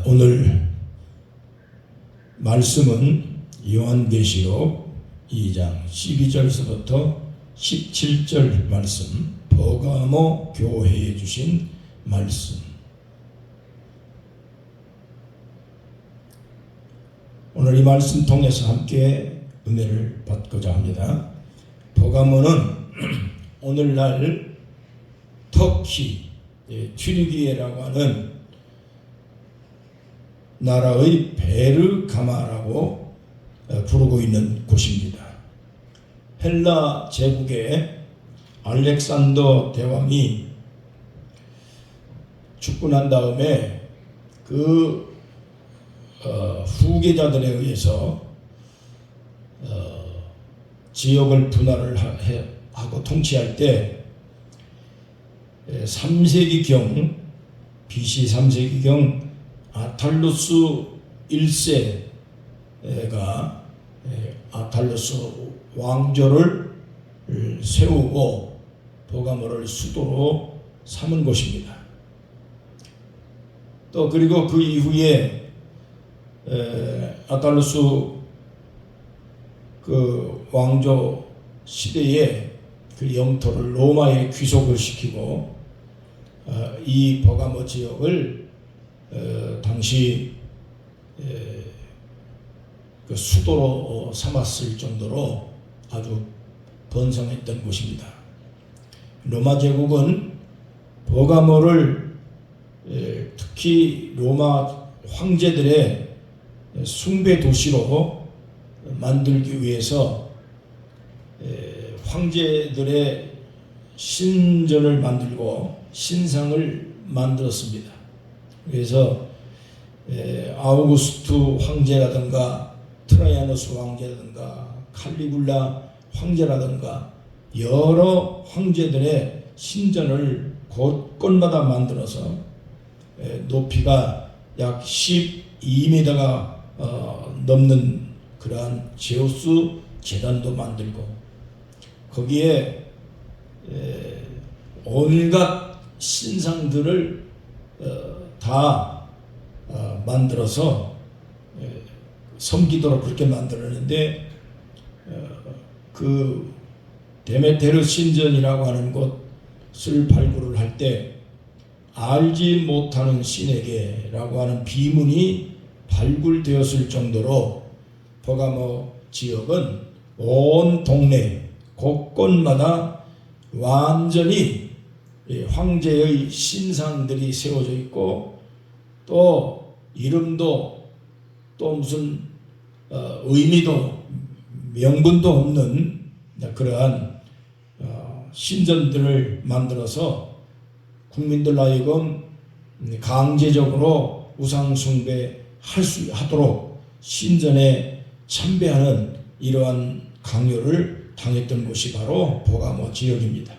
오늘 말씀은 요한계시록 2장 12절에서부터 17절 말씀, 버가모 교회에 주신 말씀. 오늘 이 말씀 통해서 함께 은혜를 받고자 합니다. 버가모는 오늘날 터키 튀르기예라고 하는 나라의 베르가마라고 부르고 있는 곳입니다. 헬라 제국의 알렉산더 대왕이 죽고 난 다음에 그 후계자들에 의해서 지역을 분할을 하고 통치할 때 3세기경 BC 3세기경 아탈루스 1세가 아탈루스 왕조를 세우고 버가모를 수도로 삼은 곳입니다. 또 그리고 그 이후에 아탈루스 그 왕조 시대에 그 영토를 로마에 귀속을 시키고 이 버가모 지역을 당시 그 수도로 삼았을 정도로 아주 번성했던 곳입니다. 로마 제국은 버가모를 특히 로마 황제들의 숭배 도시로 만들기 위해서 황제들의 신전을 만들고 신상을 만들었습니다. 그래서 아우구스투 황제라든가 트라이아누스 황제라든가 칼리굴라 황제라든가 여러 황제들의 신전을 곳곳마다 만들어서 높이가 약 12m가 넘는 그러한 제우스 제단도 만들고 거기에 온갖 신상들을 다 만들어서 섬기도록 그렇게 만들었는데 그 데메테르 신전이라고 하는 곳을 발굴을 할 때 알지 못하는 신에게라고 하는 비문이 발굴되었을 정도로 버가모 지역은 온 동네 곳곳마다 완전히 황제의 신상들이 세워져 있고 또 이름도 또 무슨 의미도 명분도 없는 그러한 신전들을 만들어서 국민들 하여금 강제적으로 우상 숭배하도록 신전에 참배하는 이러한 강요를 당했던 곳이 바로 버가모 지역입니다.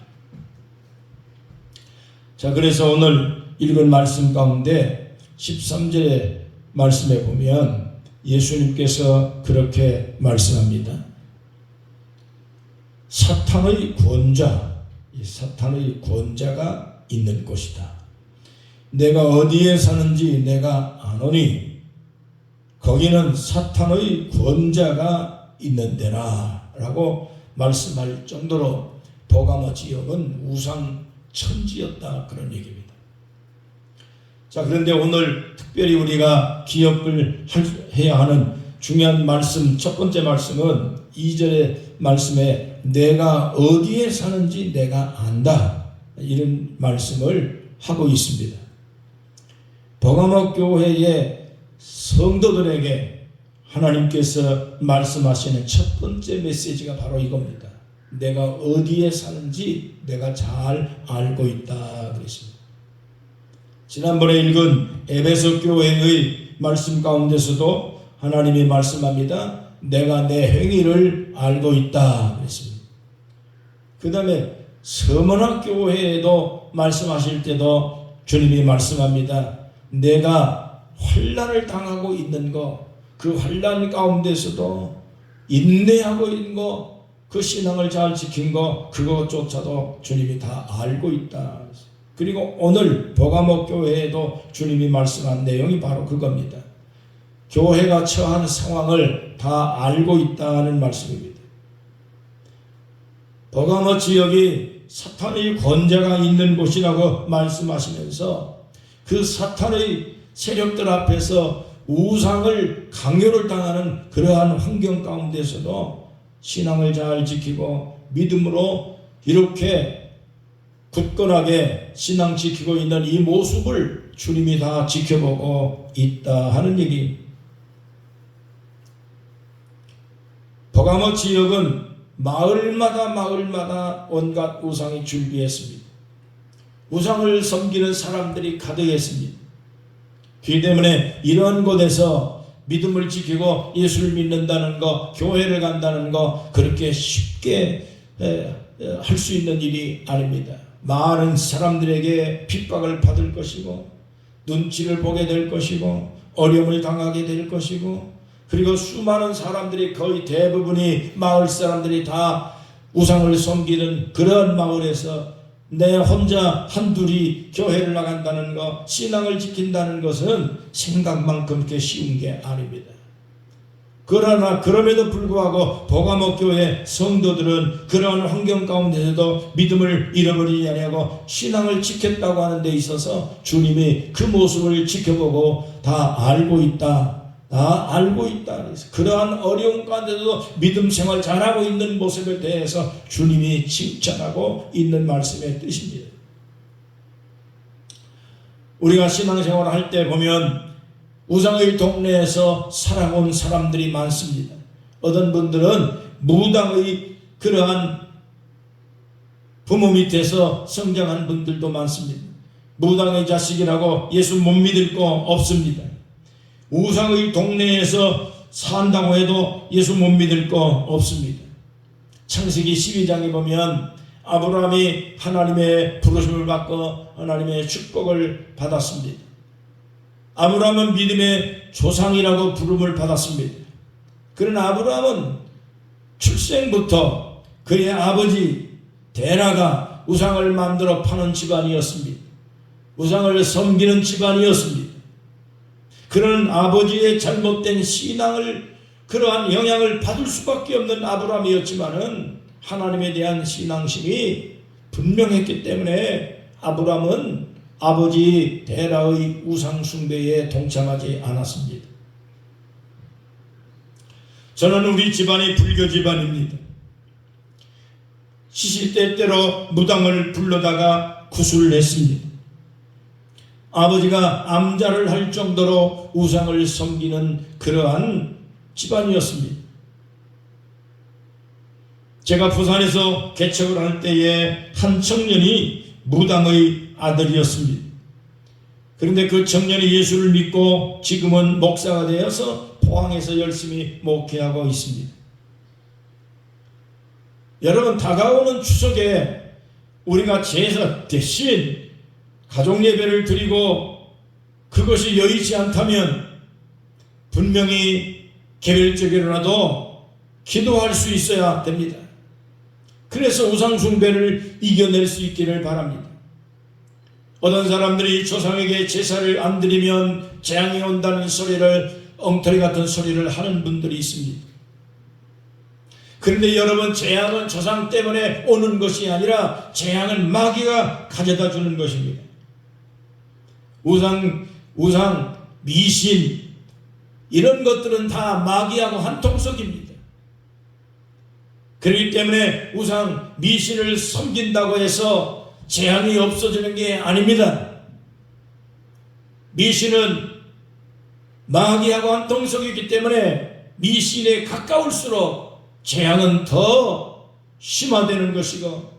자, 그래서 오늘 읽은 말씀 가운데 13절의 말씀에 보면 예수님께서 그렇게 말씀합니다. 사탄의 권자, 이 사탄의 권자가 있는 곳이다. 내가 어디에 사는지 내가 아노니 거기는 사탄의 권자가 있는 데라 라고 말씀할 정도로 버가모 지역은 우상 천지였다, 그런 얘기입니다. 자, 그런데 오늘 특별히 우리가 기억을 해야 하는 중요한 말씀, 첫 번째 말씀은 2절의 말씀에 내가 어디에 사는지 내가 안다, 이런 말씀을 하고 있습니다. 버가모 교회의 성도들에게 하나님께서 말씀하시는 첫 번째 메시지가 바로 이겁니다. 내가 어디에 사는지 내가 잘 알고 있다 그랬습니다. 지난번에 읽은 에베소 교회의 말씀 가운데서도 하나님이 말씀합니다. 내가 내 행위를 알고 있다 그랬습니다. 그 다음에 서머나 교회에도 말씀하실 때도 주님이 말씀합니다. 내가 환난을 당하고 있는 거, 그 환난 가운데서도 인내하고 있는 거, 그 신앙을 잘 지킨 거, 그것조차도 주님이 다 알고 있다. 그리고 오늘 버가모 교회에도 주님이 말씀한 내용이 바로 그겁니다. 교회가 처한 상황을 다 알고 있다는 말씀입니다. 버가모 지역이 사탄의 권세가 있는 곳이라고 말씀하시면서 그 사탄의 세력들 앞에서 우상을 강요를 당하는 그러한 환경 가운데서도 신앙을 잘 지키고 믿음으로 이렇게 굳건하게 신앙 지키고 있는 이 모습을 주님이 다 지켜보고 있다 하는 얘기. 버가모 지역은 마을마다 온갖 우상이 줄비했습니다. 우상을 섬기는 사람들이 가득했습니다. 그렇기 때문에 이런 곳에서 믿음을 지키고 예수를 믿는다는 거, 교회를 간다는 거 그렇게 쉽게 할 수 있는 일이 아닙니다. 많은 사람들에게 핍박을 받을 것이고 눈치를 보게 될 것이고 어려움을 당하게 될 것이고, 그리고 수많은 사람들이 거의 대부분이 마을 사람들이 다 우상을 섬기는 그런 마을에서 내 혼자 한둘이 교회를 나간다는 것, 신앙을 지킨다는 것은 생각만큼 그렇게 쉬운 게 아닙니다. 그러나 그럼에도 불구하고 버가모 교회 성도들은 그런 환경 가운데서도 믿음을 잃어버리지 아니하고 신앙을 지켰다고 하는 데 있어서 주님이 그 모습을 지켜보고 다 알고 있다. 다 알고 있다. 그래서 그러한 어려움 가운데도 믿음 생활 잘하고 있는 모습에 대해서 주님이 칭찬하고 있는 말씀의 뜻입니다. 우리가 신앙생활을 할 때 보면 우상의 동네에서 살아온 사람들이 많습니다. 어떤 분들은 무당의 그러한 부모 밑에서 성장한 분들도 많습니다. 무당의 자식이라고 예수 못 믿을 거 없습니다. 우상의 동네에서 산다고 해도 예수 못 믿을 거 없습니다. 창세기 12장에 보면 아브라함이 하나님의 부르심을 받고 하나님의 축복을 받았습니다. 아브라함은 믿음의 조상이라고 부름을 받았습니다. 그러나 아브라함은 출생부터 그의 아버지 데라가 우상을 만들어 파는 집안이었습니다. 우상을 섬기는 집안이었습니다. 그런 아버지의 잘못된 신앙을, 그러한 영향을 받을 수밖에 없는 아브라함이었지만은 하나님에 대한 신앙심이 분명했기 때문에 아브라함은 아버지 데라의 우상 숭배에 동참하지 않았습니다. 저는 우리 집안이 불교 집안입니다. 시시때때로 무당을 불러다가 구술을 했습니다. 아버지가 암자를 할 정도로 우상을 섬기는 그러한 집안이었습니다. 제가 부산에서 개척을 할 때에 한 청년이 무당의 아들이었습니다. 그런데 그 청년이 예수를 믿고 지금은 목사가 되어서 포항에서 열심히 목회하고 있습니다. 여러분, 다가오는 추석에 우리가 제사 대신 가족 예배를 드리고 그것이 여의치 않다면 분명히 개별적으로라도 기도할 수 있어야 됩니다. 그래서 우상 숭배를 이겨낼 수 있기를 바랍니다. 어떤 사람들이 조상에게 제사를 안 드리면 재앙이 온다는 소리를, 엉터리 같은 소리를 하는 분들이 있습니다. 그런데 여러분, 재앙은 조상 때문에 오는 것이 아니라 재앙은 마귀가 가져다 주는 것입니다. 우상, 미신 이런 것들은 다 마귀하고 한통속입니다. 그렇기 때문에 우상, 미신을 섬긴다고 해서 재앙이 없어지는 게 아닙니다. 미신은 마귀하고 한통속이기 때문에 미신에 가까울수록 재앙은 더 심화되는 것이고,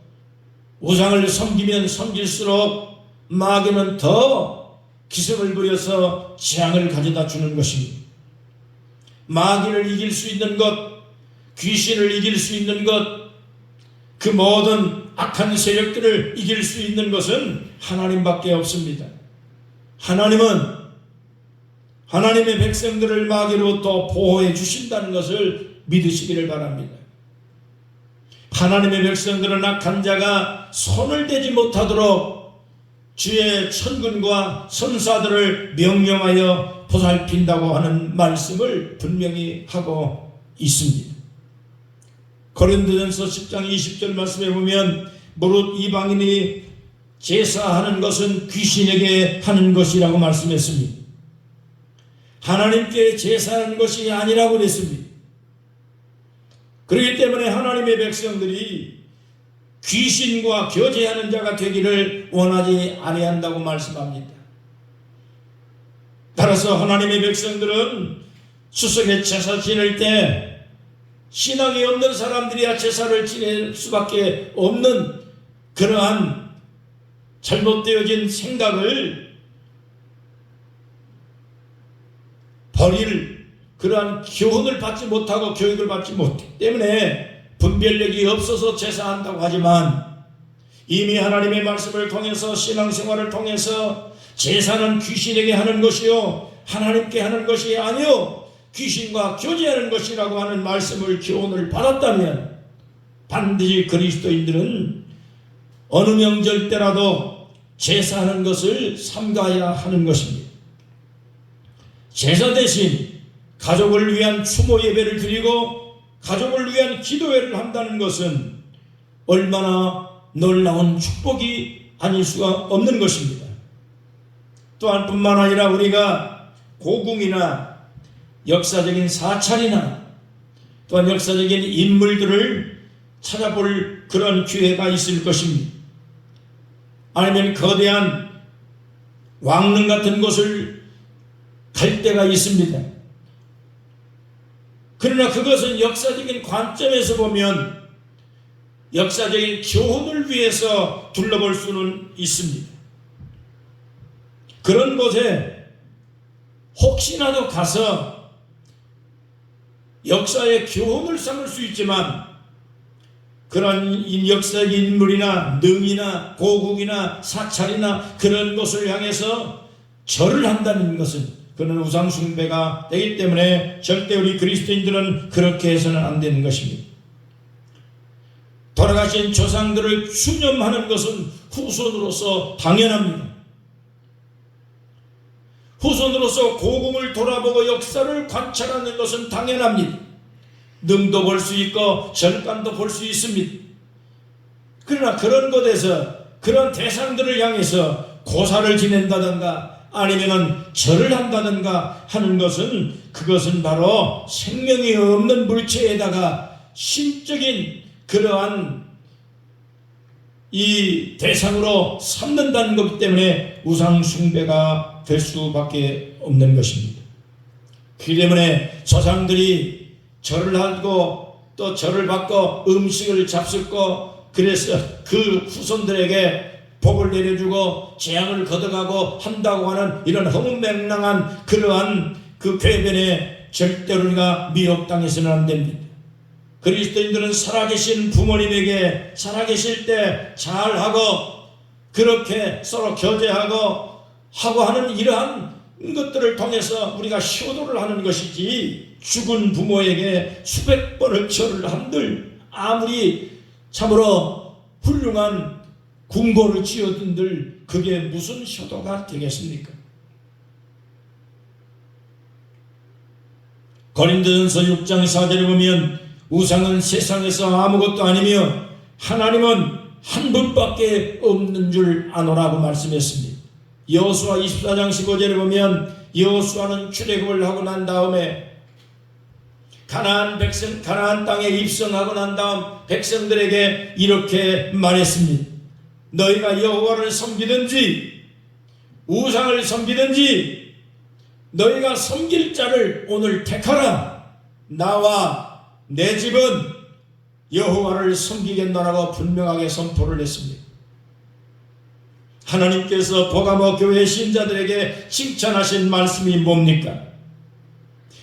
우상을 섬기면 섬길수록 마귀는 더 기승을 부려서 재앙을 가져다 주는 것입니다. 마귀를 이길 수 있는 것, 귀신을 이길 수 있는 것, 그 모든 악한 세력들을 이길 수 있는 것은 하나님밖에 없습니다. 하나님은 하나님의 백성들을 마귀로부터 보호해 주신다는 것을 믿으시기를 바랍니다. 하나님의 백성들은 악한 자가 손을 대지 못하도록 주의 천군과 천사들을 명령하여 보살핀다고 하는 말씀을 분명히 하고 있습니다. 고린도전서 10장 20절 말씀에 보면 무릇 이방인이 제사하는 것은 귀신에게 하는 것이라고 말씀했습니다. 하나님께 제사하는 것이 아니라고 그랬습니다. 그렇기 때문에 하나님의 백성들이 귀신과 교제하는 자가 되기를 원하지 아니한다고 말씀합니다. 따라서 하나님의 백성들은 수석에 제사 지낼 때 신앙이 없는 사람들이야 제사를 지낼 수밖에 없는 그러한 잘못되어진 생각을 버릴 그러한 교훈을 받지 못하고 교육을 받지 못했기 때문에 분별력이 없어서 제사한다고 하지만 이미 하나님의 말씀을 통해서 신앙생활을 통해서 제사는 귀신에게 하는 것이요 하나님께 하는 것이 아니요 귀신과 교제하는 것이라고 하는 말씀을 교훈을 받았다면 반드시 그리스도인들은 어느 명절 때라도 제사하는 것을 삼가야 하는 것입니다. 제사 대신 가족을 위한 추모 예배를 드리고 가족을 위한 기도회를 한다는 것은 얼마나 놀라운 축복이 아닐 수가 없는 것입니다. 또한 뿐만 아니라 우리가 고궁이나 역사적인 사찰이나 또한 역사적인 인물들을 찾아볼 그런 기회가 있을 것입니다. 아니면 거대한 왕릉 같은 곳을 갈 때가 있습니다. 그러나 그것은 역사적인 관점에서 보면 역사적인 교훈을 위해서 둘러볼 수는 있습니다. 그런 곳에 혹시나도 가서 역사의 교훈을 삼을 수 있지만 그런 역사적 인물이나 능이나 고국이나 사찰이나 그런 것을 향해서 절을 한다는 것은 그는 우상 숭배가 되기 때문에 절대 우리 그리스도인들은 그렇게 해서는 안 되는 것입니다. 돌아가신 조상들을 추념하는 것은 후손으로서 당연합니다. 후손으로서 고궁을 돌아보고 역사를 관찰하는 것은 당연합니다. 능도 볼 수 있고 절간도 볼 수 있습니다. 그러나 그런 곳에서 그런 대상들을 향해서 고사를 지낸다든가 아니면은 절을 한다든가 하는 것은 그것은 바로 생명이 없는 물체에다가 신적인 그러한 이 대상으로 삼는다는 것이기 때문에 우상 숭배가 될 수밖에 없는 것입니다. 그렇기 때문에 조상들이 절을 하고 또 절을 받고 음식을 잡숫고 그래서 그 후손들에게 복을 내려주고 재앙을 걷어가고 한다고 하는 이런 허무맹랑한 그러한 그 궤변에 절대로 우리가 미혹당해서는 안 됩니다. 그리스도인들은 살아계신 부모님에게 살아계실 때 잘하고 그렇게 서로 교제하고 하고 하는 이러한 것들을 통해서 우리가 효도를 하는 것이지 죽은 부모에게 수백 번을 절을 한들 아무리 참으로 훌륭한 궁궐을 지어둔들 그게 무슨 효도가 되겠습니까? 고린도전서 6장 4절에 보면 우상은 세상에서 아무것도 아니며 하나님은 한 분밖에 없는 줄 아노라고 말씀했습니다. 여호수아 24장 15절에 보면 여호수아는 출애굽을 하고 난 다음에 가나안 땅에 입성하고 난 다음 백성들에게 이렇게 말했습니다. 너희가 여호와를 섬기든지 우상을 섬기든지 너희가 섬길 자를 오늘 택하라. 나와 내 집은 여호와를 섬기겠노라고 분명하게 선포를 했습니다. 하나님께서 버가모 교회 신자들에게 칭찬하신 말씀이 뭡니까?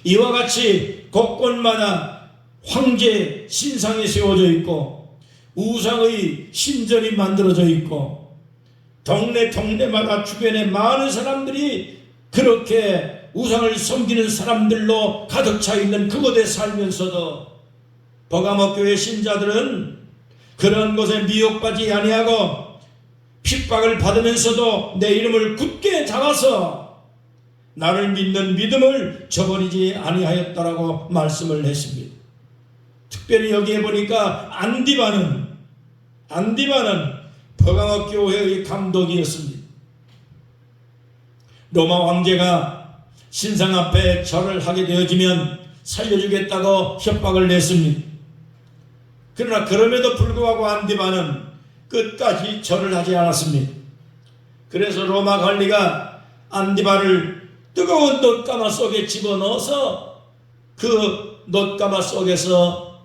이와 같이 곳곳마다 황제 신상이 세워져 있고 우상의 신전이 만들어져 있고 동네마다 주변에 많은 사람들이 그렇게 우상을 섬기는 사람들로 가득 차 있는 그곳에 살면서도 버가모 교회 신자들은 그런 것에 미혹받지 아니하고 핍박을 받으면서도 내 이름을 굳게 잡아서 나를 믿는 믿음을 저버리지 아니하였다라고 말씀을 했습니다. 특별히 여기에 보니까 안디바는 버가모 교회의 감독이었습니다. 로마 황제가 신상 앞에 절을 하게 되어지면 살려주겠다고 협박을 냈습니다. 그러나 그럼에도 불구하고 안디바는 끝까지 절을 하지 않았습니다. 그래서 로마 관리가 안디바를 뜨거운 놋가마 속에 집어넣어서 그 놋가마 속에서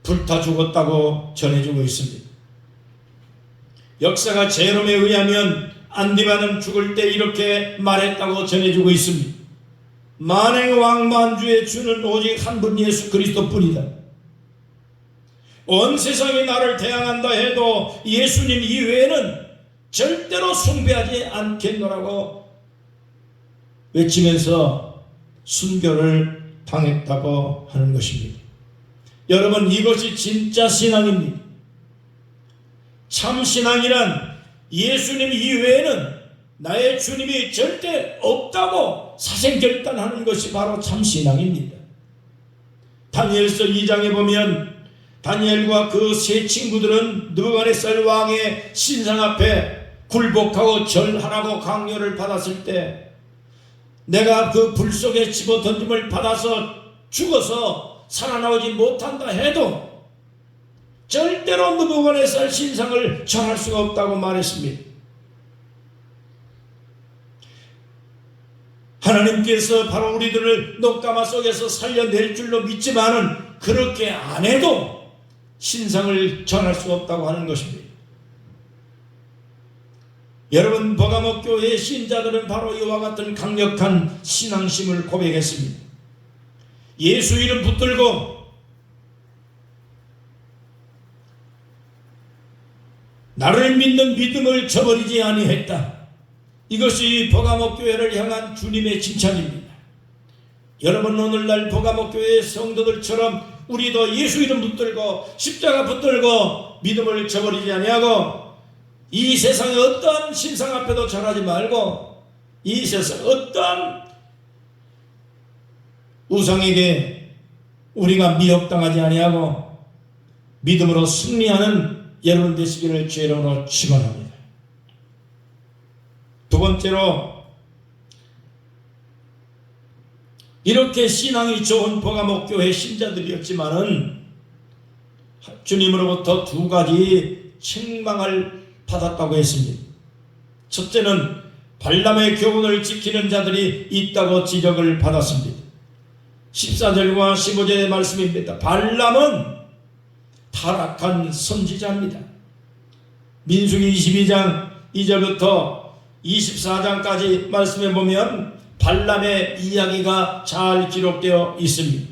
불타 죽었다고 전해주고 있습니다. 역사가 제롬에 의하면 안디바는 죽을 때 이렇게 말했다고 전해주고 있습니다. 만행왕만주의 주는 오직 한 분 예수 그리스도뿐이다. 온 세상이 나를 대항한다 해도 예수님 이외에는 절대로 숭배하지 않겠노라고 외치면서 순교를 당했다고 하는 것입니다. 여러분, 이것이 진짜 신앙입니다. 참 신앙이란 예수님 이외에는 나의 주님이 절대 없다고 사생결단하는 것이 바로 참 신앙입니다. 다니엘서 2장에 보면 다니엘과 그 세 친구들은 느부갓네살 왕의 신상 앞에 굴복하고 절하라고 강요를 받았을 때 내가 그 불 속에 집어 던짐을 받아서 죽어서 살아나오지 못한다 해도 절대로 느부갓네살 신상을 절할 수가 없다고 말했습니다. 하나님께서 바로 우리들을 놋가마 속에서 살려낼 줄로 믿지만은 그렇게 안 해도 신상을 전할 수 없다고 하는 것입니다. 여러분, 버가모 교회의 신자들은 바로 이와 같은 강력한 신앙심을 고백했습니다. 예수 이름 붙들고 나를 믿는 믿음을 저버리지 아니했다. 이것이 버가모 교회를 향한 주님의 칭찬입니다. 여러분, 오늘날 버가모 교회의 성도들처럼 우리도 예수 이름 붙들고 십자가 붙들고 믿음을 저버리지 아니하고 이 세상의 어떤 신상 앞에도 절하지 말고 이 세상 어떤 우상에게 우리가 미혹당하지 아니하고 믿음으로 승리하는 여러분 되시기를 주의 이름으로 축원합니다. 두 번째로, 이렇게 신앙이 좋은 버가모 교회 신자들이었지만은 주님으로부터 두 가지 책망을 받았다고 했습니다. 첫째는 발람의 교훈을 지키는 자들이 있다고 지적을 받았습니다. 14절과 15절의 말씀입니다. 발람은 타락한 선지자입니다. 민수기 22장 2절부터 24장까지 말씀해 보면 발람의 이야기가 잘 기록되어 있습니다.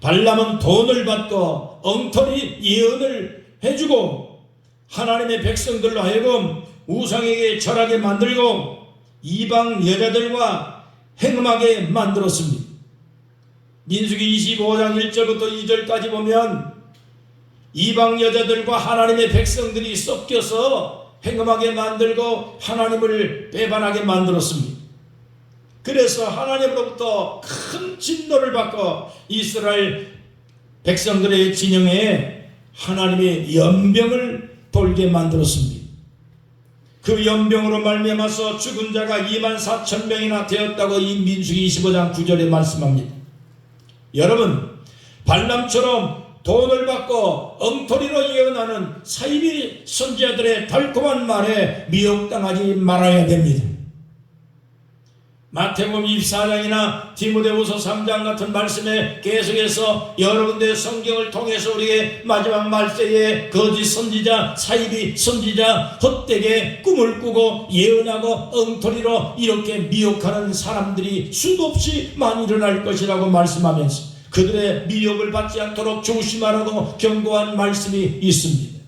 발람은 돈을 받고 엉터리 예언을 해주고 하나님의 백성들로 하여금 우상에게 절하게 만들고 이방 여자들과 행음하게 만들었습니다. 민수기 25장 1절부터 2절까지 보면 이방 여자들과 하나님의 백성들이 섞여서 행음하게 만들고 하나님을 배반하게 만들었습니다. 그래서 하나님으로부터 큰 진노를 받고 이스라엘 백성들의 진영에 하나님의 연병을 돌게 만들었습니다. 그 연병으로 말미암아서 죽은 자가 24,000명이나 되었다고 이 민수기 25장 9절에 말씀합니다. 여러분, 발람처럼 돈을 받고 엉터리로 예언하는 사이비 선지자들의 달콤한 말에 미혹당하지 말아야 됩니다. 마태복음 24장이나 디모데후서 3장 같은 말씀에 계속해서 여러 군데 성경을 통해서 우리의 마지막 말세에 거짓 선지자, 사이비 선지자, 헛되게 꿈을 꾸고 예언하고 엉터리로 이렇게 미혹하는 사람들이 수도 없이 많이 일어날 것이라고 말씀하면서 그들의 미혹을 받지 않도록 조심하라고 경고한 말씀이 있습니다.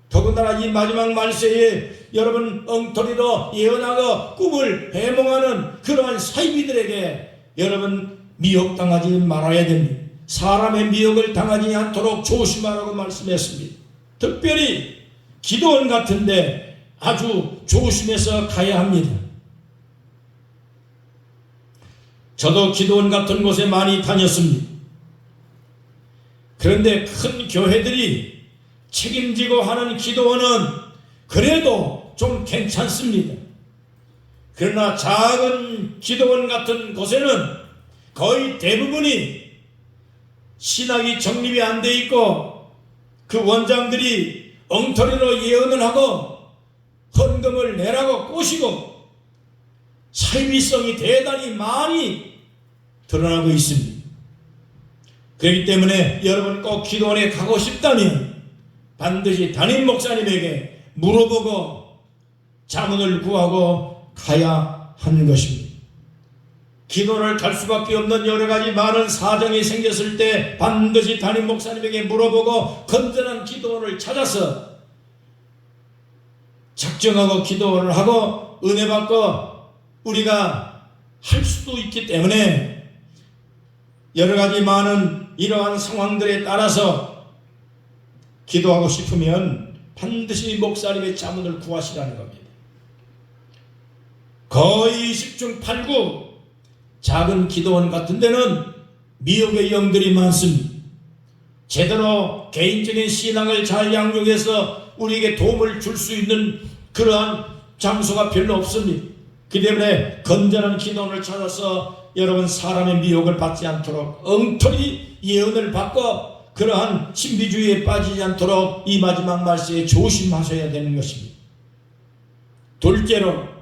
더군다나 이 마지막 말세에 여러분 엉터리로 예언하고 꿈을 해몽하는 그러한 사이비들에게 여러분 미혹당하지 말아야 됩니다. 사람의 미혹을 당하지 않도록 조심하라고 말씀했습니다. 특별히 기도원 같은데 아주 조심해서 가야 합니다. 저도 기도원 같은 곳에 많이 다녔습니다. 그런데 큰 교회들이 책임지고 하는 기도원은 그래도 좀 괜찮습니다. 그러나 작은 기도원 같은 곳에는 거의 대부분이 신학이 정립이 안 돼 있고 그 원장들이 엉터리로 예언을 하고 헌금을 내라고 꼬시고 사유리성이 대단히 많이 드러나고 있습니다. 그렇기 때문에 여러분 꼭 기도원에 가고 싶다면 반드시 담임 목사님에게 물어보고 자문을 구하고 가야 하는 것입니다. 기도를 갈 수밖에 없는 여러 가지 많은 사정이 생겼을 때 반드시 담임 목사님에게 물어보고 건전한 기도원을 찾아서 작정하고 기도를 하고 은혜 받고 우리가 할 수도 있기 때문에 여러 가지 많은 이러한 상황들에 따라서 기도하고 싶으면 반드시 목사님의 자문을 구하시라는 겁니다. 거의 20중 8구 작은 기도원 같은 데는 미혹의 영들이 많습니다. 제대로 개인적인 신앙을 잘 양육해서 우리에게 도움을 줄 수 있는 그러한 장소가 별로 없습니다. 그 때문에 건전한 기도원을 찾아서 여러분 사람의 미혹을 받지 않도록 엉터리 예언을 받고 그러한 신비주의에 빠지지 않도록 이 마지막 말씀에 조심하셔야 되는 것입니다. 둘째로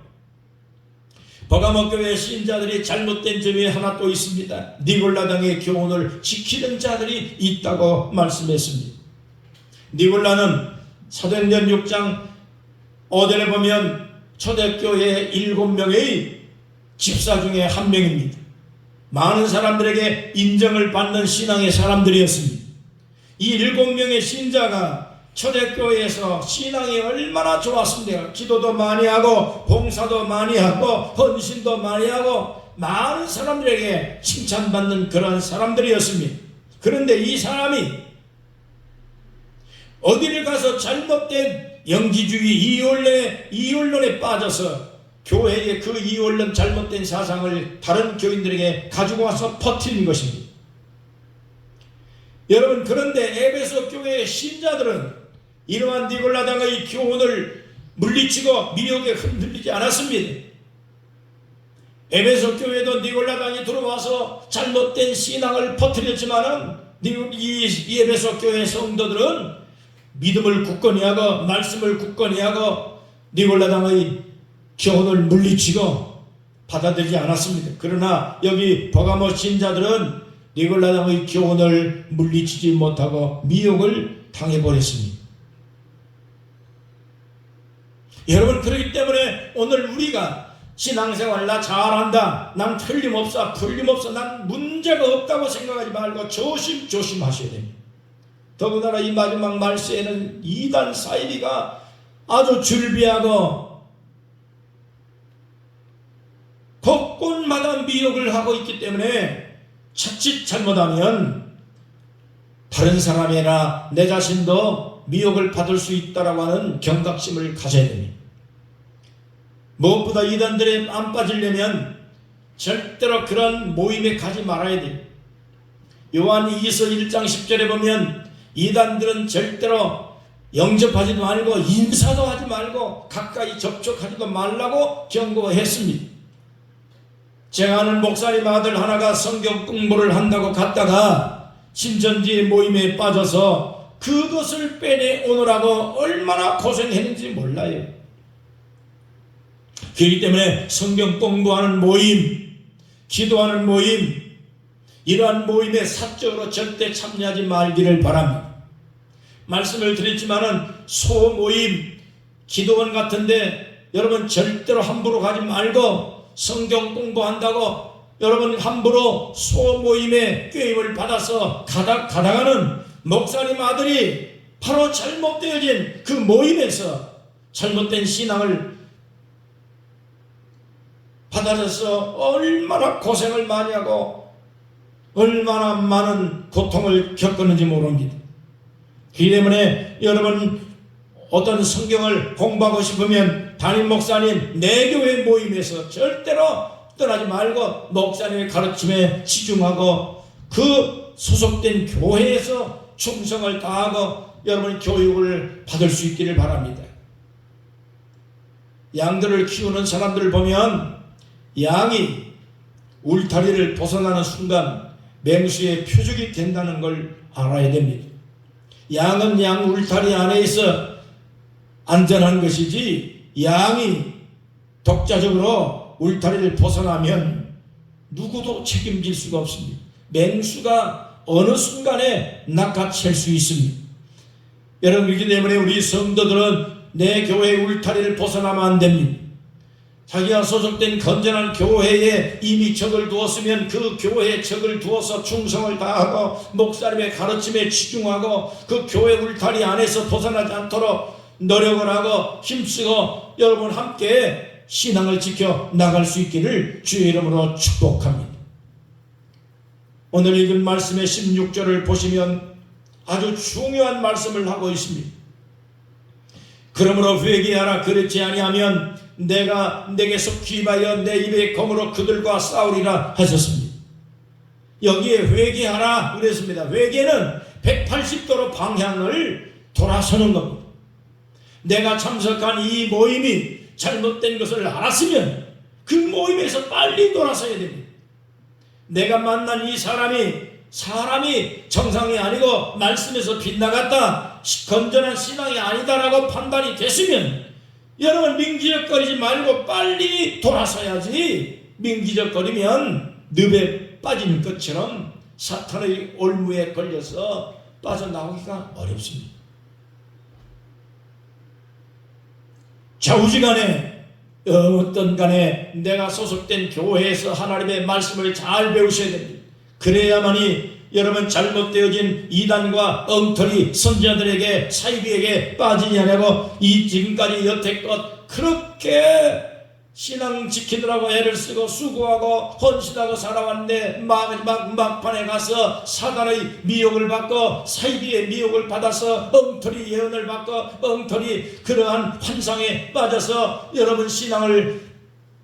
버가모 교회 신자들이 잘못된 점이 하나 또 있습니다. 니골라당의 교훈을 지키는 자들이 있다고 말씀했습니다. 니골라는 사도행전 6장 5절에 보면 초대교회 7명의 집사 중에 한 명입니다. 많은 사람들에게 인정을 받는 신앙의 사람들이었습니다. 이 7명의 신자가 초대교회에서 신앙이 얼마나 좋았습니까? 기도도 많이 하고 봉사도 많이 하고 헌신도 많이 하고 많은 사람들에게 칭찬받는 그런 사람들이었습니다. 그런데 이 사람이 어디를 가서 잘못된 영지주의 이원론에 빠져서 교회의 그 이원론 잘못된 사상을 다른 교인들에게 가지고 와서 퍼뜨린 것입니다. 여러분, 그런데 에베소 교회의 신자들은 이러한 니골라당의 교훈을 물리치고 미혹에 흔들리지 않았습니다. 에베소 교회도 니골라당이 들어와서 잘못된 신앙을 퍼뜨렸지만은 이 에베소 교회 성도들은 믿음을 굳건히 하고 말씀을 굳건히 하고 니골라당의 교훈을 물리치고 받아들이지 않았습니다. 그러나 여기 버가모 신자들은 니골라당의 교훈을 물리치지 못하고 미혹을 당해버렸습니다. 여러분, 그렇기 때문에 오늘 우리가 신앙생활 나 잘한다, 난 틀림없어, 난 문제가 없다고 생각하지 말고 조심하셔야 됩니다. 더군다나 이 마지막 말세에는 이단 사이비가 아주 줄비하고 곳곳마다 미혹을 하고 있기 때문에 자칫 잘못하면 다른 사람이나 내 자신도 미혹을 받을 수 있다라고 하는 경각심을 가져야 됩니다. 무엇보다 이단들에 안 빠지려면 절대로 그런 모임에 가지 말아야 돼요. 요한 2서 1장 10절에 보면 이단들은 절대로 영접하지도 말고 인사도 하지 말고 가까이 접촉하지도 말라고 경고했습니다. 제가 아는 목사님 아들 하나가 성경 공부를 한다고 갔다가 신천지 모임에 빠져서 그것을 빼내오느라고 얼마나 고생했는지 몰라요. 그렇기 때문에 성경 공부하는 모임, 기도하는 모임, 이러한 모임에 사적으로 절대 참여하지 말기를 바랍니다. 말씀을 드렸지만은 소모임, 기도원 같은데 여러분 절대로 함부로 가지 말고 성경 공부한다고 여러분 함부로 소모임에 꾀임을 받아서 가다가는 목사님 아들이 바로 잘못되어진 그 모임에서 잘못된 신앙을 받아서 얼마나 고생을 많이 하고 얼마나 많은 고통을 겪었는지 모릅니다. 그렇기 때문에 여러분 어떤 성경을 공부하고 싶으면 담임 목사님 내 교회 모임에서 절대로 떠나지 말고 목사님의 가르침에 치중하고 그 소속된 교회에서 충성을 다하고 여러분 교육을 받을 수 있기를 바랍니다. 양들을 키우는 사람들을 보면 양이 울타리를 벗어나는 순간 맹수의 표적이 된다는 걸 알아야 됩니다. 양은 양 울타리 안에 있어 안전한 것이지 양이 독자적으로 울타리를 벗어나면 누구도 책임질 수가 없습니다. 맹수가 어느 순간에 낚아챌 수 있습니다. 여러분, 그렇기 때문에 우리 성도들은 내 교회의 울타리를 벗어나면 안 됩니다. 자기가 소속된 건전한 교회에 이미 적을 두었으면 그 교회에 적을 두어서 충성을 다하고 목사님의 가르침에 치중하고 그 교회 울타리 안에서 벗어나지 않도록 노력을 하고 힘쓰고 여러분 함께 신앙을 지켜 나갈 수 있기를 주의 이름으로 축복합니다. 오늘 읽은 말씀의 16절을 보시면 아주 중요한 말씀을 하고 있습니다. 그러므로 회개하라. 그렇지 아니하면 내가 내게서 귀하여 내 입의 검으로 그들과 싸우리라 하셨습니다. 여기에 회개하라 그랬습니다. 회개는 180도로 방향을 돌아서는 겁니다. 내가 참석한 이 모임이 잘못된 것을 알았으면 그 모임에서 빨리 돌아서야 됩니다. 내가 만난 이 사람이 정상이 아니고 말씀에서 빗나갔다, 건전한 신앙이 아니다라고 판단이 됐으면 여러분 민기적거리지 말고 빨리 돌아서야지. 민기적거리면 늪에 빠진 것처럼 사탄의 올무에 걸려서 빠져나오기가 어렵습니다. 좌우지간에 어떤 간에 내가 소속된 교회에서 하나님의 말씀을 잘 배우셔야 됩니다. 그래야만이 여러분 잘못되어진 이단과 엉터리 선지자들에게 사이비에게 빠지지 않고 이 지금까지 여태껏 그렇게 신앙 지키느라고 애를 쓰고 수고하고 헌신하고 살아왔는데 막판에 가서 사단의 미혹을 받고 사이비의 미혹을 받아서 엉터리 예언을 받고 엉터리 그러한 환상에 빠져서 여러분 신앙을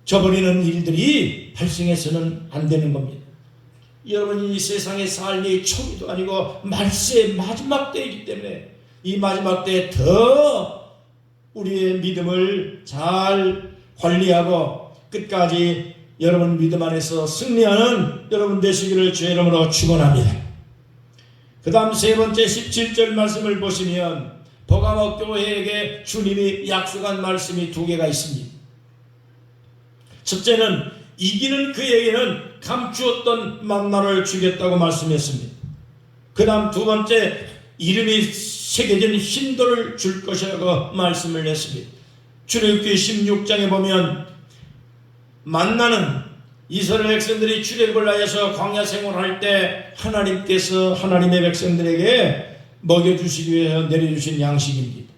저버리는 일들이 발생해서는 안 되는 겁니다. 여러분이 이 세상에 살 일 초기도 아니고 말세의 마지막 때이기 때문에 이 마지막 때에 더 우리의 믿음을 잘 관리하고 끝까지 여러분 믿음 안에서 승리하는 여러분 되시기를 주의 이름으로 축원합니다. 그 다음 세 번째 17절 말씀을 보시면 버가모 교회에게 주님이 약속한 말씀이 두 개가 있습니다. 첫째는 이기는 그에게는 감추었던 만나를 주겠다고 말씀했습니다. 그 다음 두 번째 이름이 새겨진 흰돌을 줄 것이라고 말씀을 했습니다. 출애굽기 16장에 보면 만나는 이스라엘 백성들이 출애굽을 하여서 광야 생활할 때 하나님께서 하나님의 백성들에게 먹여주시기 위해서 내려주신 양식입니다.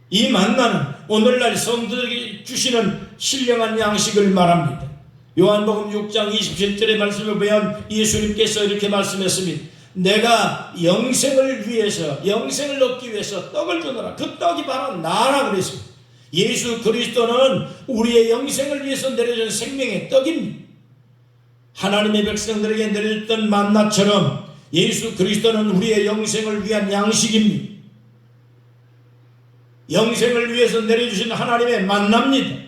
이 만나는 오늘날 성도들에게 주시는 신령한 양식을 말합니다. 요한복음 6장 27절의 말씀을 보면 예수님께서 이렇게 말씀했습니다. 내가 영생을 위해서 영생을 얻기 위해서 떡을 주노라. 그 떡이 바로 나라 그랬습니다. 예수 그리스도는 우리의 영생을 위해서 내려준 생명의 떡입니다. 하나님의 백성들에게 내려줬던 만나처럼 예수 그리스도는 우리의 영생을 위한 양식입니다. 영생을 위해서 내려주신 하나님의 만납니다.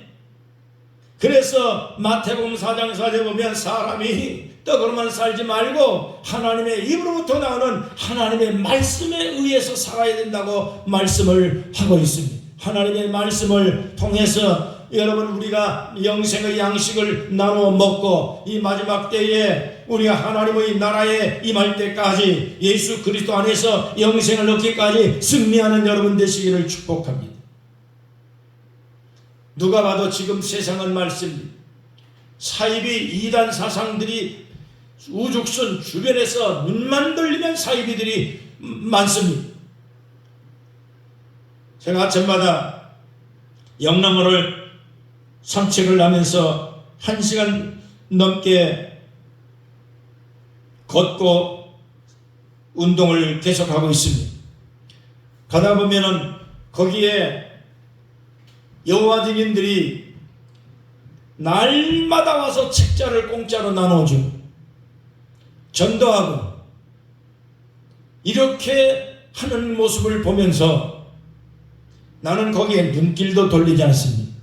그래서 마태복음 4장 4절에 보면 사람이 떡으로만 살지 말고 하나님의 입으로부터 나오는 하나님의 말씀에 의해서 살아야 된다고 말씀을 하고 있습니다. 하나님의 말씀을 통해서 여러분 우리가 영생의 양식을 나누어 먹고 이 마지막 때에 우리가 하나님의 나라에 임할 때까지 예수 그리스도 안에서 영생을 얻기까지 승리하는 여러분 되시기를 축복합니다. 누가 봐도 지금 세상은 말씀입니다. 사이비 이단 사상들이 우죽순 주변에서 눈만 돌리면 사이비들이 많습니다. 제가 아침마다 영남로를 산책을 하면서 1시간 넘게 걷고 운동을 계속하고 있습니다. 가다 보면은 거기에 여호와 증인들이 날마다 와서 책자를 공짜로 나눠주고 전도하고 이렇게 하는 모습을 보면서 나는 거기에 눈길도 돌리지 않습니다.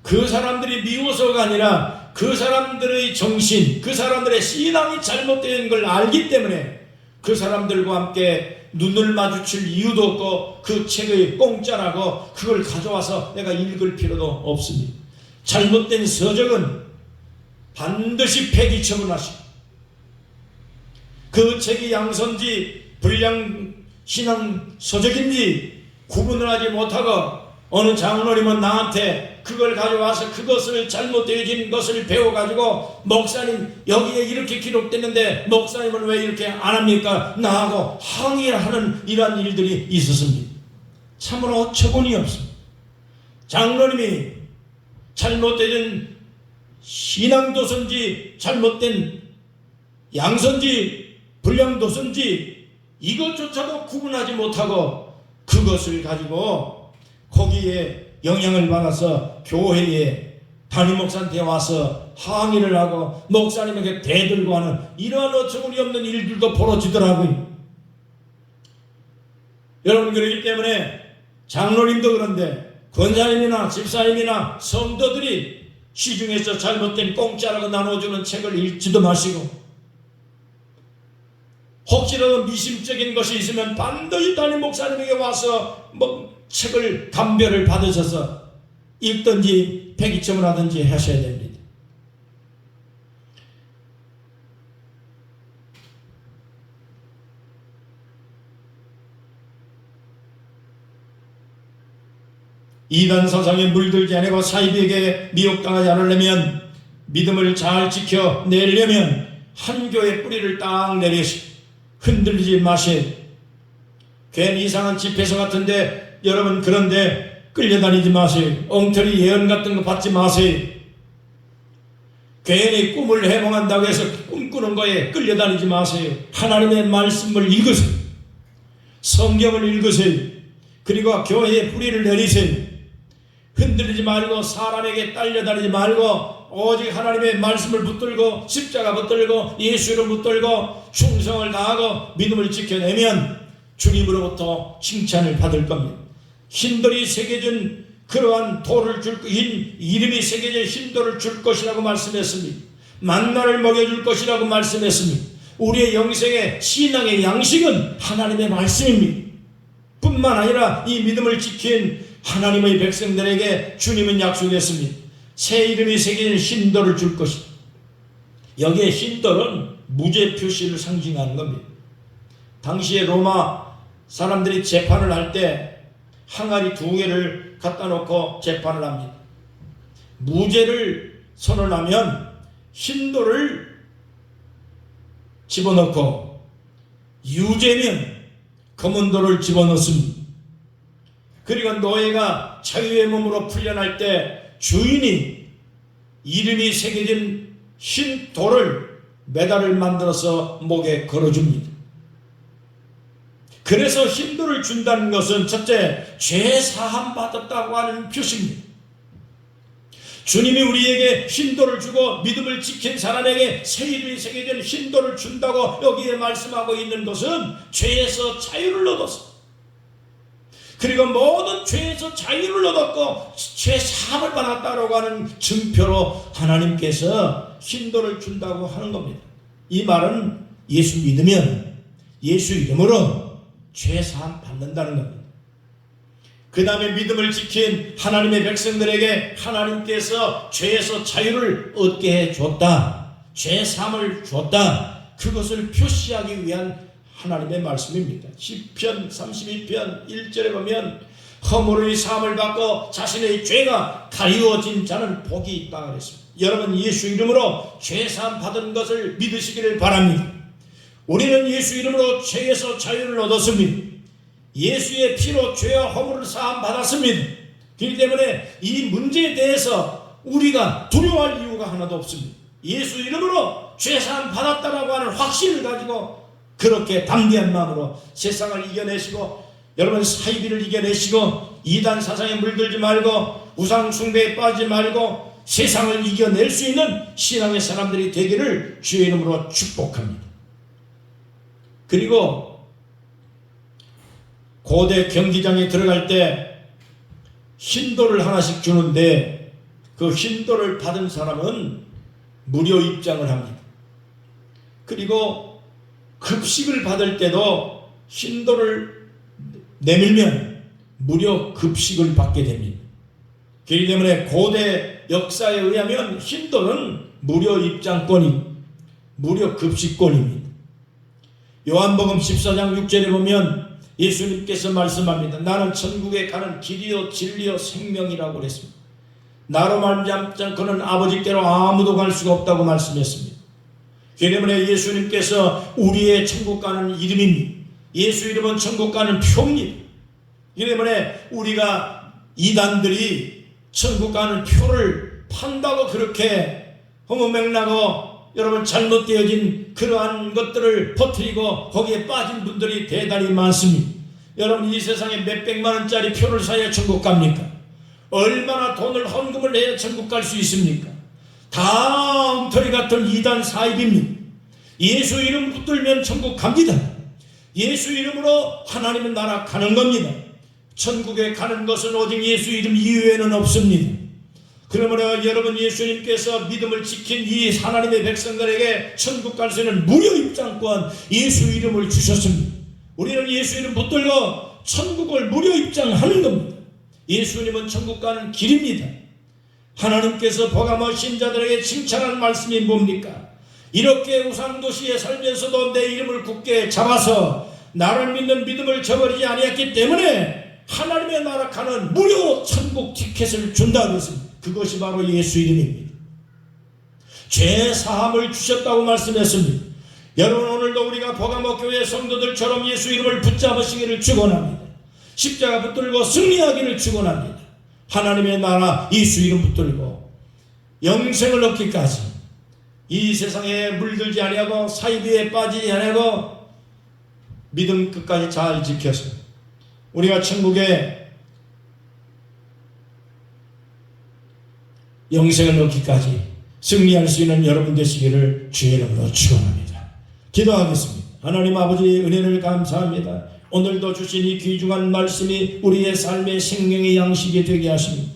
그 사람들이 미워서가 아니라 그 사람들의 정신, 그 사람들의 신앙이 잘못된 걸 알기 때문에 그 사람들과 함께 눈을 마주칠 이유도 없고 그 책을 공짜라고 그걸 가져와서 내가 읽을 필요도 없습니다. 잘못된 서적은 반드시 폐기 처분하시고 그 책이 양선지 불량 신앙 서적인지 구분을 하지 못하고 어느 장로님은 나한테 그걸 가져와서 그것을 잘못되어진 것을 배워가지고 목사님 여기에 이렇게 기록됐는데 목사님은 왜 이렇게 안 합니까? 나하고 항의하는 이러한 일들이 있었습니다. 참으로 어처구니 없습니다. 장로님이 잘못된 신앙도선지 잘못된 양선지 불량도선지 이것조차도 구분하지 못하고 그것을 가지고 거기에 영향을 받아서 교회에 담임 목사한테 와서 항의를 하고 목사님에게 대들고 하는 이러한 어처구니 없는 일들도 벌어지더라고요. 여러분, 그렇기 때문에 장로님도 그런데 권사님이나 집사님이나 성도들이 시중에서 잘못된 공짜라고 나눠주는 책을 읽지도 마시고 혹시라도 미심적인 것이 있으면 반드시 담임 목사님에게 와서 책을 감별을 받으셔서 읽든지 폐기처분 하든지 하셔야 됩니다. 이단 사상에 물들지 않고 사이비에게 미혹당하지 않으려면 믿음을 잘 지켜내려면 한 교회 뿌리를 딱 내리시고 흔들리지 마세요. 괜히 이상한 집회소 같은데 여러분 그런데 끌려다니지 마세요. 엉터리 예언 같은 거 받지 마세요. 괜히 꿈을 해몽한다고 해서 꿈꾸는 거에 끌려다니지 마세요. 하나님의 말씀을 읽으세요. 성경을 읽으세요. 그리고 교회에 뿌리를 내리세요. 흔들리지 말고 사람에게 딸려다니지 말고 오직 하나님의 말씀을 붙들고 십자가 붙들고 예수를 붙들고 충성을 다하고 믿음을 지켜내면 주님으로부터 칭찬을 받을 겁니다. 흰돌이 새겨진 그러한 돌을 흰 이름이 새겨진 흰돌을 줄 것이라고 말씀했습니다. 만나를 먹여줄 것이라고 말씀했습니다. 우리의 영생의 신앙의 양식은 하나님의 말씀입니다. 뿐만 아니라 이 믿음을 지킨 하나님의 백성들에게 주님은 약속했습니다. 새 이름이 새겨진 흰돌을 줄 것이다. 여기에 흰돌은 무죄 표시를 상징하는 겁니다. 당시에 로마 사람들이 재판을 할 때 항아리 2개를 갖다 놓고 재판을 합니다. 무죄를 선언하면 흰돌을 집어넣고 유죄면 검은 돌을 집어넣습니다. 그리고 노예가 자유의 몸으로 풀려날 때 주인이 이름이 새겨진 흰 돌을 메달을 만들어서 목에 걸어줍니다. 그래서 흰 돌을 준다는 것은 첫째, 죄 사함 받았다고 하는 표시입니다. 주님이 우리에게 흰 돌을 주고 믿음을 지킨 사람에게 새 이름이 새겨진 흰 돌을 준다고 여기에 말씀하고 있는 것은 죄에서 자유를 얻었어. 그리고 모든 죄에서 자유를 얻었고 죄 사함을 받았다고 하는 증표로 하나님께서 흰돌을 준다고 하는 겁니다. 이 말은 예수 믿으면 예수 이름으로 죄 사함 받는다는 겁니다. 그 다음에 믿음을 지킨 하나님의 백성들에게 하나님께서 죄에서 자유를 얻게 해줬다. 죄 사함을 줬다. 그것을 표시하기 위한 하나님의 말씀입니다. 시편 32편 1절에 보면 허물의 사함을 받고 자신의 죄가 가리워진 자는 복이 있다 그랬습니다. 여러분 예수 이름으로 죄 사함 받은 것을 믿으시기를 바랍니다. 우리는 예수 이름으로 죄에서 자유를 얻었습니다. 예수의 피로 죄와 허물을 사함 받았습니다. 그렇기 때문에 이 문제에 대해서 우리가 두려워할 이유가 하나도 없습니다. 예수 이름으로 죄 사함 받았다라고 하는 확신을 가지고 그렇게 담대한 마음으로 세상을 이겨내시고 여러분 사이비를 이겨내시고 이단 사상에 물들지 말고 우상 숭배에 빠지지 말고 세상을 이겨낼 수 있는 신앙의 사람들이 되기를 주의 이름으로 축복합니다. 그리고 고대 경기장에 들어갈 때 흰돌을 하나씩 주는데 그 흰돌을 받은 사람은 무료 입장을 합니다. 그리고 급식을 받을 때도 흰돌을 내밀면 무료 급식을 받게 됩니다. 그렇기 때문에 고대 역사에 의하면 흰돌은 무료 입장권이 무료 급식권입니다. 요한복음 14장 6절에 보면 예수님께서 말씀합니다. 나는 천국에 가는 길이요 진리요 생명이라고 그랬습니다. 나로 말미암지 않고는 아버지께로 아무도 갈 수가 없다고 말씀했습니다. 그렇기 때문에 예수님께서 우리의 천국 가는 이름입니다. 예수 이름은 천국 가는 표입니다. 그렇기 때문에 우리가 이단들이 천국 가는 표를 판다고 그렇게 허무맹랑하고 여러분 잘못되어진 그러한 것들을 퍼뜨리고 거기에 빠진 분들이 대단히 많습니다. 여러분 이 세상에 몇백만 원짜리 표를 사야 천국 갑니까? 얼마나 돈을 헌금을 해야 천국 갈 수 있습니까? 다 엉터리 같은 이단 사입입니다. 예수 이름 붙들면 천국 갑니다. 예수 이름으로 하나님의 나라 가는 겁니다. 천국에 가는 것은 오직 예수 이름 이외에는 없습니다. 그러므로 여러분 예수님께서 믿음을 지킨 이 하나님의 백성들에게 천국 갈 수 있는 무료 입장권 예수 이름을 주셨습니다. 우리는 예수 이름 붙들고 천국을 무료 입장하는 겁니다. 예수님은 천국 가는 길입니다. 하나님께서 버가모 신자들에게 칭찬한 말씀이 뭡니까? 이렇게 우상도시에 살면서도 내 이름을 굳게 잡아서 나를 믿는 믿음을 저버리지 아니했기 때문에 하나님의 나라 가는 무료 천국 티켓을 준다 그랬습니다. 그것이 바로 예수 이름입니다. 죄 사함을 주셨다고 말씀했습니다. 여러분 오늘도 우리가 버가모 교회 성도들처럼 예수 이름을 붙잡으시기를 축원합니다. 십자가 붙들고 승리하기를 축원합니다. 하나님의 나라 예수 이름 붙들고 영생을 얻기까지 이 세상에 물들지 아니하고 사이비에 빠지지 아니하고 믿음 끝까지 잘 지켜서 우리가 천국에 영생을 얻기까지 승리할 수 있는 여러분 되시기를 주의 이름으로 축원합니다. 기도하겠습니다. 하나님 아버지 은혜를 감사합니다. 오늘도 주신 이 귀중한 말씀이 우리의 삶의 생명의 양식이 되게 하십니다.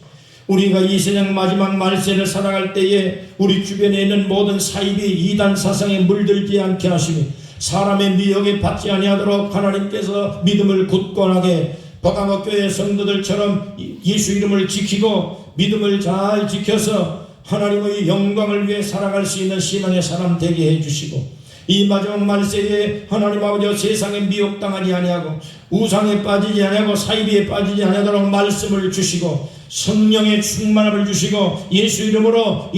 우리가 이 세상 마지막 말세를 살아갈 때에 우리 주변에 있는 모든 사이비 이단 사상에 물들지 않게 하시며 사람의 미혹에 받지 아니하도록 하나님께서 믿음을 굳건하게 버가모 교회 성도들처럼 예수 이름을 지키고 믿음을 잘 지켜서 하나님의 영광을 위해 살아갈 수 있는 신앙의 사람 되게 해주시고 이 마지막 말세에 하나님 아버지 세상에 미혹당하지 아니하고 우상에 빠지지 아니하고 사이비에 빠지지 아니하도록 말씀을 주시고 성령의 충만함을 주시고 예수 이름으로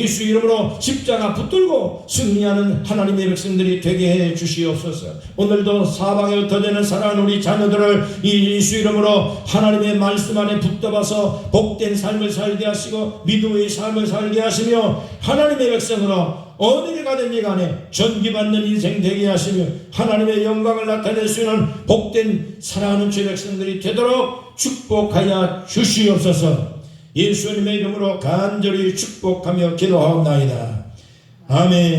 십자가 붙들고 승리하는 하나님의 백성들이 되게 해 주시옵소서. 오늘도 사방에 흩어지는 사랑하는 우리 자녀들을 이 예수 이름으로 하나님의 말씀 안에 붙잡아서 복된 삶을 살게 하시고 믿음의 삶을 살게 하시며 하나님의 백성으로 어디를 가든지 간에 전기받는 인생 되게 하시며 하나님의 영광을 나타낼 수 있는 복된 사랑하는 주의 백성들이 되도록 축복하여 주시옵소서. 예수님의 이름으로 간절히 축복하며 기도하옵나이다. 아멘.